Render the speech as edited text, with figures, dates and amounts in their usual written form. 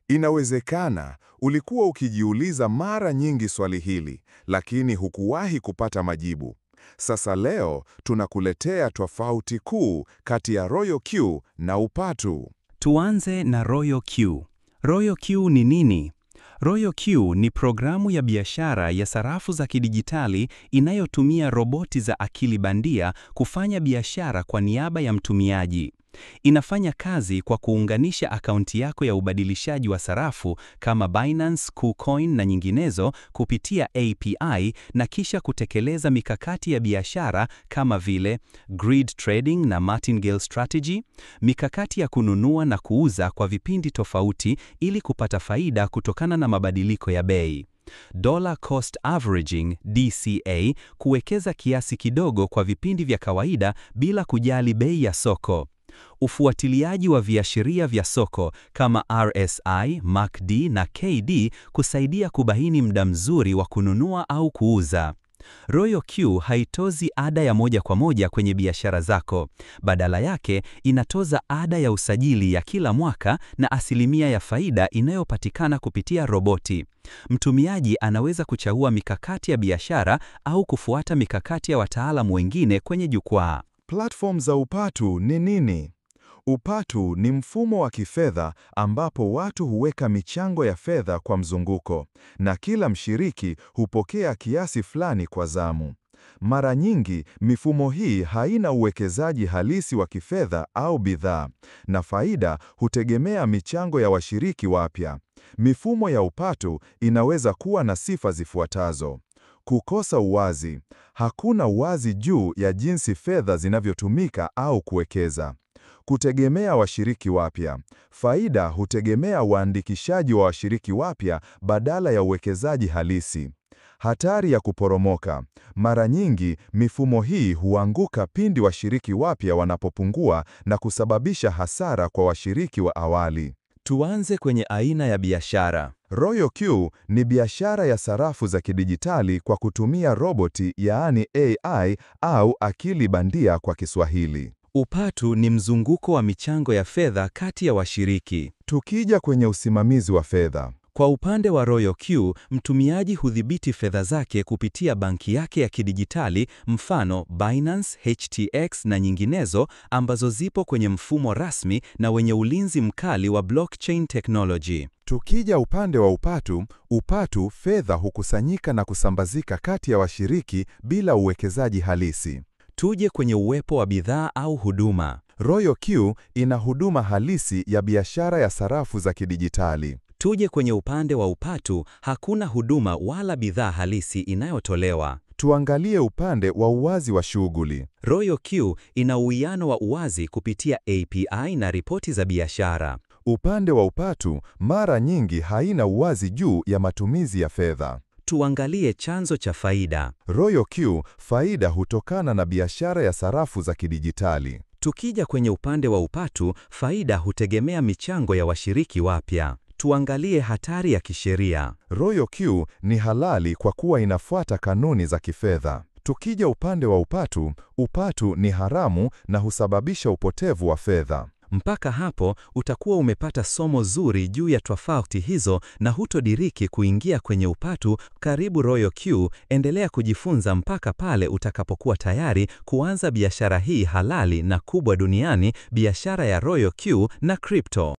Inawezekana ulikuwa ukijiuliza mara nyingi swali hili, lakini hukuwahi kupata majibu. Sasa leo tunakuletea tofauti kuu kati ya Royal Q na Upatu. Tuanze na Royal Q. Royal Q ni nini? Royal Q ni programu ya biashara ya sarafu za kidijitali inayotumia roboti za akili bandia kufanya biashara kwa niaba ya mtumiaji. Inafanya kazi kwa kuunganisha akaunti yako ya ubadilishaji wa sarafu kama Binance, KuCoin na nyinginezo kupitia API na kisha kutekeleza mikakati ya biashara kama vile grid trading na martingale strategy, mikakati ya kununua na kuuza kwa vipindi tofauti ili kupata faida kutokana na mabadiliko ya bei. Dollar cost averaging DCA, kuwekeza kiasi kidogo kwa vipindi vya kawaida bila kujali bei ya soko. Ufuatiliaji wa viashiria vya soko kama RSI, MACD na KD kusaidia kubaini muda mzuri wa kununua au kuuza. Royal Q haitozi ada ya moja kwa moja kwenye biashara zako. Badala yake, inatoza ada ya usajili ya kila mwaka na asilimia ya faida inayopatikana kupitia roboti. Mtumiaji anaweza kuchagua mikakati ya biashara au kufuata mikakati ya wataalamu wengine kwenye jukwaa. Platform za Upatu ni nini? Upatu ni mfumo wa kifedha ambapo watu huweka michango ya fedha kwa mzunguko, na kila mshiriki hupokea kiasi fulani kwa zamu. Mara nyingi, mifumo hii haina uwekezaji halisi wa kifedha au bidhaa, na faida hutegemea michango ya washiriki wapya. Mifumo ya Upatu inaweza kuwa na sifa zifuatazo. Kukosa uwazi. Hakuna uwazi juu ya jinsi fedha zinavyotumika au kuwekeza. Kutegemea washiriki wapya. Faida hutegemea uandikishaji wa washiriki wapya badala ya uwekezaji halisi. Hatari ya kuporomoka. Mara nyingi, mifumo hii huanguka pindi washiriki wapya wanapopungua na kusababisha hasara kwa washiriki wa awali. Tuanze kwenye aina ya biashara. Royal Q ni biashara ya sarafu za kidijitali kwa kutumia roboti, yaani AI au akili bandia kwa Kiswahili. Upatu ni mzunguko wa michango ya fedha kati ya washiriki. Tukija kwenye usimamizi wa fedha. Kwa upande wa Royal Q, mtumiaji hudhibiti fedha zake kupitia banki yake ya kidijitali, mfano Binance, HTX na nyinginezo ambazo zipo kwenye mfumo rasmi na wenye ulinzi mkali wa blockchain technology. Tukija upande wa Upatu, fedha hukusanyika na kusambazika kati ya washiriki bila uwekezaji halisi. Tuje kwenye uwepo wa bidhaa au huduma. Royal Q ina huduma halisi ya biashara ya sarafu za kidijitali. Tuje kwenye upande wa Upatu, hakuna huduma wala bidhaa halisi inayotolewa. Tuangalie upande wa uwazi wa shughuli. Royal Q ina uwiano wa uwazi kupitia API na ripoti za biashara. Upande wa Upatu mara nyingi haina uwazi juu ya matumizi ya fedha. Tuangalie chanzo cha faida. Royal Q, faida hutokana na biashara ya sarafu za kidijitali. Tukija kwenye upande wa Upatu, faida hutegemea michango ya washiriki wapya. Tuangalie hatari ya kisheria. Royal Q ni halali kwa kuwa inafuata kanuni za kifedha. Tukija upande wa Upatu ni haramu na husababisha upotevu wa fedha. Mpaka hapo utakuwa umepata somo zuri juu ya tofauti hizo na hutodiriki kuingia kwenye Upatu. Karibu Royal Q, endelea kujifunza mpaka pale utakapokuwa tayari kuanza biashara hii halali na kubwa duniani, biashara ya Royal Q na crypto.